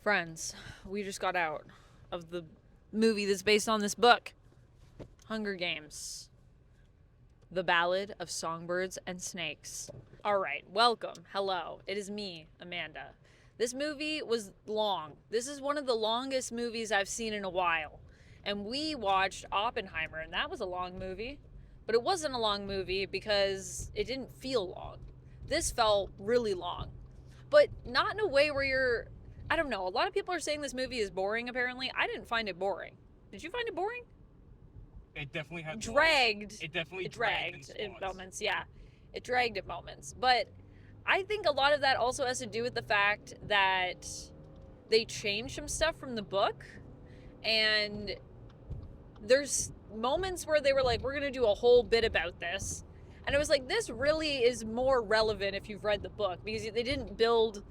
Friends, we just got out of the movie that's based on this book, Hunger Games, The Ballad of Songbirds and Snakes. All right, welcome. Hello. It is me, Amanda. This movie was long. This is one of the longest movies I've seen in a while. And we watched Oppenheimer, and that was a long movie. But it wasn't a long movie because it didn't feel long. This felt really long. But not in a way where I don't know. A lot of people are saying this movie is boring, apparently. I didn't find it boring. Did you find it boring? It definitely had dragged. It definitely dragged in moments. Yeah, it dragged at moments. But I think a lot of that also has to do with the fact that they changed some stuff from the book, and there's moments where they were like, we're gonna do a whole bit about this, and it was like, this really is more relevant if you've read the book, because they didn't build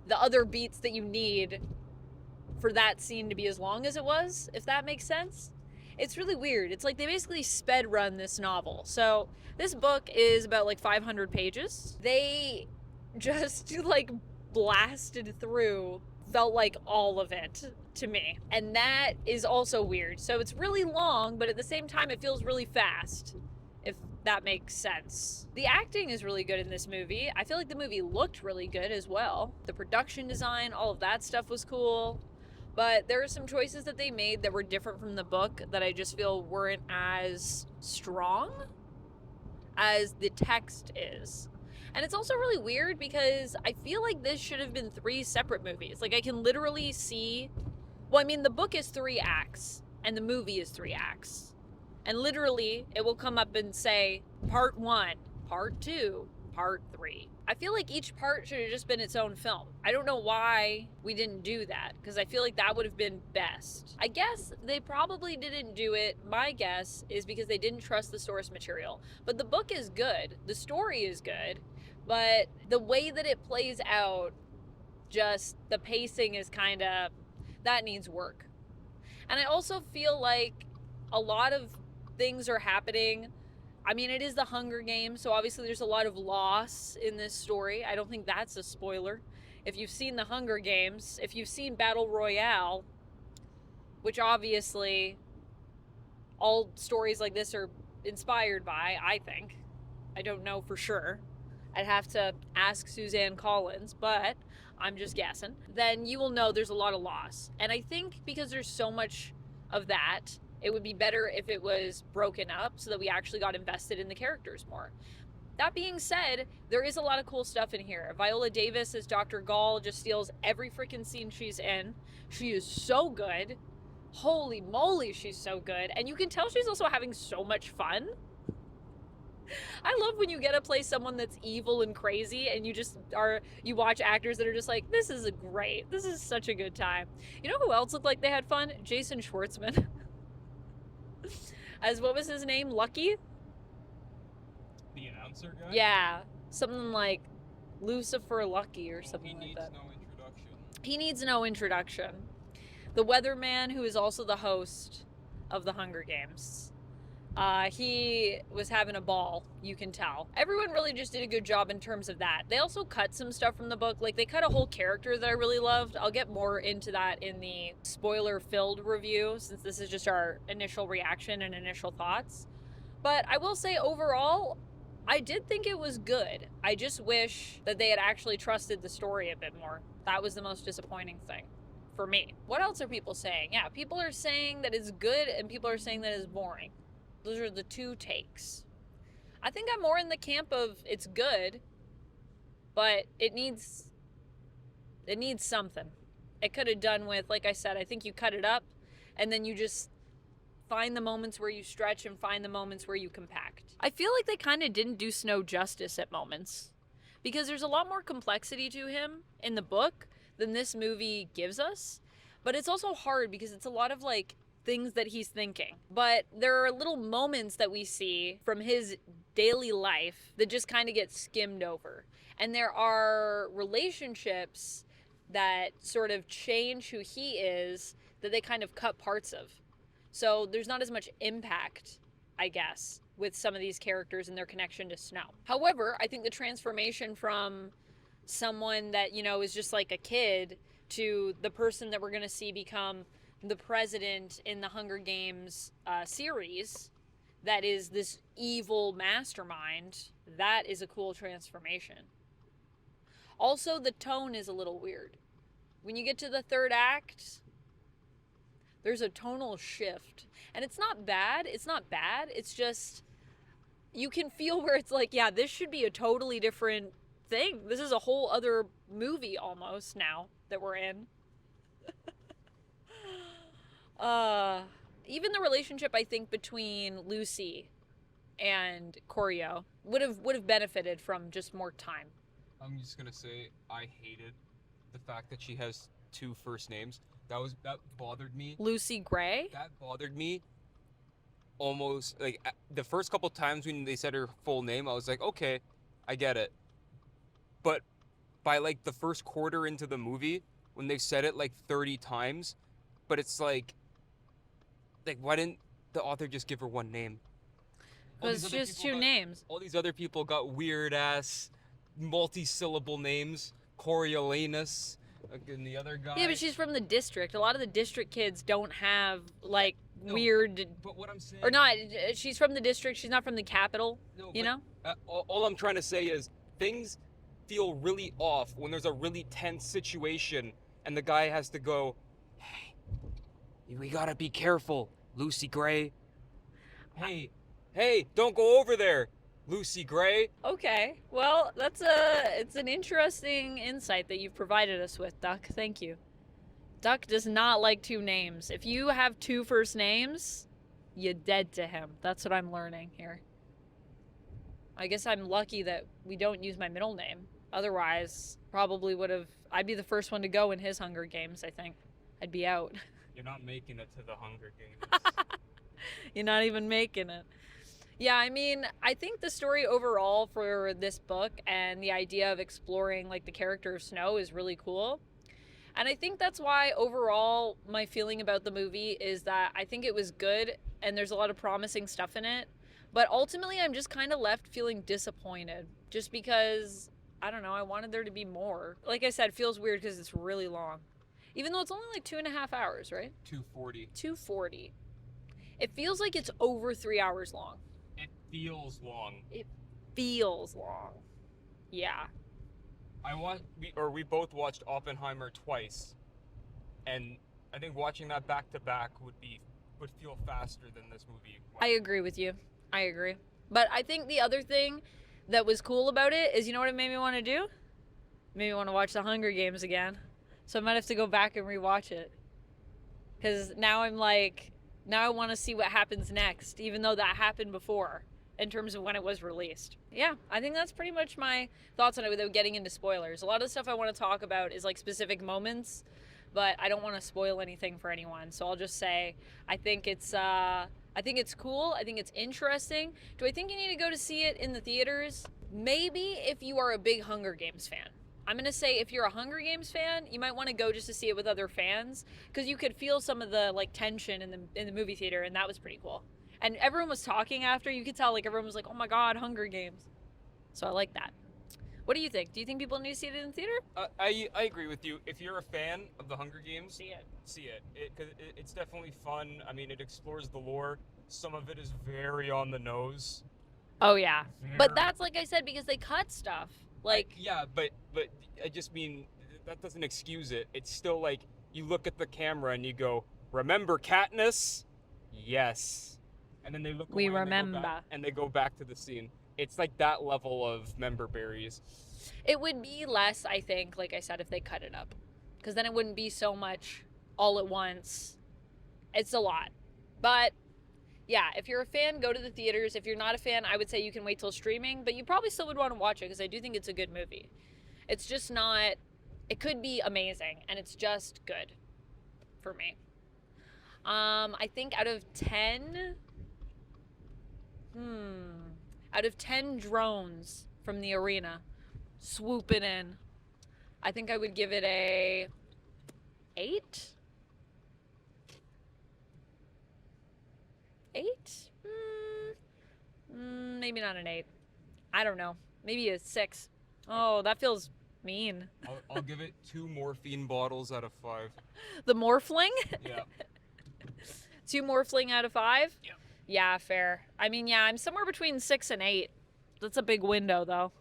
the other beats that you need for that scene to be as long as it was, if that makes sense. It's really weird. It's like they basically sped run this novel. So this book is about like 500 pages. They just like blasted through, felt like all of it to me. And that is also weird. So it's really long, but at the same time it feels really fast, if that makes sense. The acting is really good in this movie. I feel like the movie looked really good as well. The production design, all of that stuff was cool. But there are some choices that they made that were different from the book that I just feel weren't as strong as the text is. And it's also really weird because I feel like this should have been 3 separate movies. Like, I can literally see, well, I mean, the book is 3 acts and the movie is 3 acts. And literally it will come up and say part 1, part 2, part 3. I feel like each part should have just been its own film. I don't know why we didn't do that, because I feel like that would have been best. I guess they probably didn't do it. My guess is because they didn't trust the source material. But the book is good. The story is good. But the way that it plays out, just the pacing is kind of, that needs work. And I also feel like a lot of things are happening. I mean, it is the Hunger Games, so obviously there's a lot of loss in this story. I don't think that's a spoiler. If you've seen the Hunger Games, if you've seen Battle Royale, which obviously all stories like this are inspired by, I think. I don't know for sure. I'd have to ask Suzanne Collins, but I'm just guessing. Then you will know there's a lot of loss. And I think because there's so much of that, it would be better if it was broken up so that we actually got invested in the characters more. That being said, there is a lot of cool stuff in here. Viola Davis as Dr. Gall just steals every freaking scene she's in. She is so good. Holy moly, she's so good. And you can tell she's also having so much fun. I love when you get to play someone that's evil and crazy and you watch actors that are just like, this is great. This is such a good time. You know who else looked like they had fun? Jason Schwartzman. As, what was his name? Lucky? The announcer guy? Yeah. Something like Lucifer Lucky or something like that. He needs no introduction. He needs no introduction. The weatherman, who is also the host of the Hunger Games. He was having a ball, you can tell. Everyone really just did a good job in terms of that. They also cut some stuff from the book. Like, they cut a whole character that I really loved. I'll get more into that in the spoiler-filled review, since this is just our initial reaction and initial thoughts. But I will say, overall, I did think it was good. I just wish that they had actually trusted the story a bit more. That was the most disappointing thing for me. What else are people saying? Yeah, people are saying that it's good and people are saying that it's boring. Those are the 2 takes. I think I'm more in the camp of it's good, but it needs something. It could have done with, like I said, I think you cut it up and then you just find the moments where you stretch and find the moments where you compact. I feel like they kind of didn't do Snow justice at moments, because there's a lot more complexity to him in the book than this movie gives us. But it's also hard because it's a lot of like things that he's thinking. But there are little moments that we see from his daily life that just kind of get skimmed over. And there are relationships that sort of change who he is that they kind of cut parts of. So there's not as much impact, I guess, with some of these characters and their connection to Snow. However, I think the transformation from someone that, you know, is just like a kid to the person that we're going to see become the president in the Hunger Games series, that is this evil mastermind. That is a cool transformation. Also, the tone is a little weird. When you get to the third act, there's a tonal shift. And it's not bad. It's not bad. It's just, you can feel where it's like, yeah, this should be a totally different thing. This is a whole other movie almost now that we're in. Even the relationship, I think, between Lucy and Choreo would have benefited from just more time. I'm just gonna say I hated the fact that she has 2 first names. That bothered me. Lucy Gray? That bothered me almost, like, the first couple times when they said her full name, I was like, okay, I get it. But by like the first quarter into the movie, when they said it like 30 times, but it's like why didn't the author just give her one name? It's just 2 names. All these other people got weird ass multi-syllable names. Coriolanus, and the other guy. Yeah, but she's from the district. A lot of the district kids don't have like No, weird. But what I'm saying. Or not. She's from the district. She's not from the capital. No, you know. All I'm trying to say is things feel really off when there's a really tense situation and the guy has to go, hey, we gotta be careful, Lucy Gray. Hey, don't go over there, Lucy Gray. Okay. Well, it's an interesting insight that you've provided us with, Duck. Thank you. Duck does not like 2 names. If you have 2 first names, you're dead to him. That's what I'm learning here. I guess I'm lucky that we don't use my middle name. Otherwise, I'd be the first one to go in his Hunger Games, I think. I'd be out. You're not making it to the Hunger Games. You're not even making it. Yeah, I mean, I think the story overall for this book and the idea of exploring like the character of Snow is really cool. And I think that's why overall my feeling about the movie is that I think it was good and there's a lot of promising stuff in it. But ultimately, I'm just kind of left feeling disappointed just because, I don't know, I wanted there to be more. Like I said, it feels weird because it's really long. Even though it's only like 2.5 hours, right? 240. 240. It feels like it's over 3 hours long. It feels long. It feels long. Yeah. We both watched Oppenheimer twice, and I think watching that back to back would feel faster than this movie. I agree with you. I agree. But I think the other thing that was cool about it is, you know what it made me want to do? It made me want to watch the Hunger Games again. So I might have to go back and rewatch it. Because now I want to see what happens next, even though that happened before in terms of when it was released. Yeah, I think that's pretty much my thoughts on it without getting into spoilers. A lot of the stuff I want to talk about is like specific moments, but I don't want to spoil anything for anyone. So I'll just say I think it's cool. I think it's interesting. Do I think you need to go to see it in the theaters? Maybe if you are a big Hunger Games fan. I'm going to say if you're a Hunger Games fan, you might want to go just to see it with other fans because you could feel some of the like tension in the movie theater, and that was pretty cool. And everyone was talking after. You could tell like everyone was like, "Oh my god, Hunger Games." So I like that. What do you think? Do you think people need to see it in the theater? I agree with you. If you're a fan of the Hunger Games, See it. See it. It's definitely fun. I mean, it explores the lore. Some of it is very on the nose. Oh yeah. But that's like I said because they cut stuff. Like yeah, but I just mean that doesn't excuse it. It's still like you look at the camera and you go, "Remember Katniss?" Yes. And then they look we away remember. and they go back to the scene. It's like that level of member berries. It would be less, I think, like I said, if they cut it up. Because then it wouldn't be so much all at once. It's a lot. But yeah, if you're a fan, go to the theaters. If you're not a fan, I would say you can wait till streaming, but you probably still would want to watch it because I do think it's a good movie. It's just not, it could be amazing, and it's just good for me. I think out of 10 drones from the arena swooping in, I think I would give it a 8? 8? Maybe not an 8. I don't know. Maybe a 6. Oh, that feels Mean. I'll give it 2 morphine bottles out of 5. The Morphling? Yeah. 2 Morphling out of 5? Yeah. Yeah, fair. I mean, yeah, I'm somewhere between 6 and 8. That's a big window, though.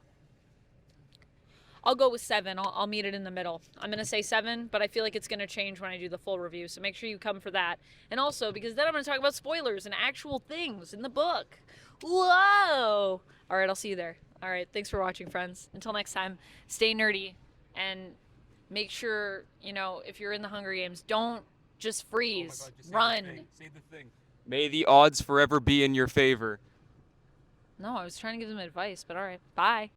I'll go with 7. I'll meet it in the middle. I'm going to say 7, but I feel like it's going to change when I do the full review, so make sure you come for that. And also, because then I'm going to talk about spoilers and actual things in the book. Whoa! All right, I'll see you there. All right, thanks for watching, friends. Until next time, stay nerdy and make sure, you know, if you're in the Hunger Games, don't just freeze. Oh my God, just Run. Say the thing. May the odds forever be in your favor. No, I was trying to give them advice, but all right. Bye.